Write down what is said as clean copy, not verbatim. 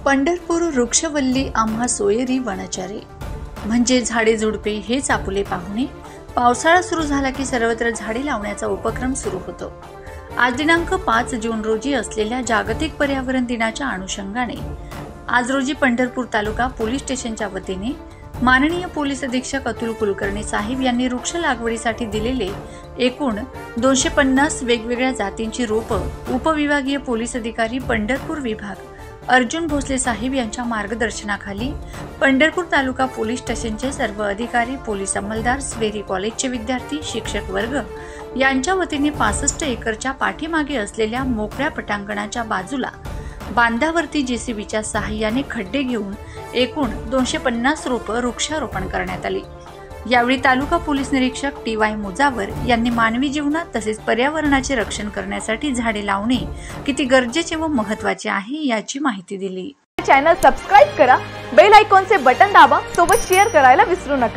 पंढरपूर वृक्षवल्ली आम्हा सोयरी वनचारी म्हणजे झाडे झुडपे हेच आपुले पाहुणे। पावसाळा सुरू झाला की सर्वत्र झाडे लावण्याचा उपक्रम सुरू होतो। आज दिनांक 5 जून रोजी असलेल्या जागतिक पर्यावरण दिनाच्या अनुषंगाने आज रोजी पंढरपूर तालुका पोलीस स्टेशनच्या वतीने माननीय पोलीस अधीक्षक अतुल कुलकर्णी साहेब यांनी वृक्ष लागवडीसाठी दिलेले एकूण 250 वेगवेगळ्या जातींची रोपं उपविभागीय पोलीस अधिकारी पंढरपूर विभाग अर्जुन भोसले साहेब यांच्या मार्गदर्शनाखाली पंढरपूर तालुका पोलीस स्टेशनचे सर्व अधिकारी, पोलीस अंमलदार, स्वेरी कॉलेजचे विद्यार्थी, शिक्षक वर्ग यांच्या वतीने 65 एकरच्या पाठीमागे असलेल्या मोकळ्या पटांगणाच्या बाजूला बांधावरती जेसीबीच्या सहाय्याने खड्डे घेऊन एकूण 250 रोपं वृक्षारोपण करण्यात आली। यावेळी तालुका पोलीस निरीक्षक TY मुजावर यांनी मानवी जीवनात तसेच पर्यावरणाचे रक्षण करण्यासाठी झाडे लावणे किती गरजेचे व महत्त्वाचे आहे याची माहिती दिली। चॅनल सबस्क्राइब करा, बेल आयकॉनचे बटन दाबा, सोबत शेअर करायला विसरू नका।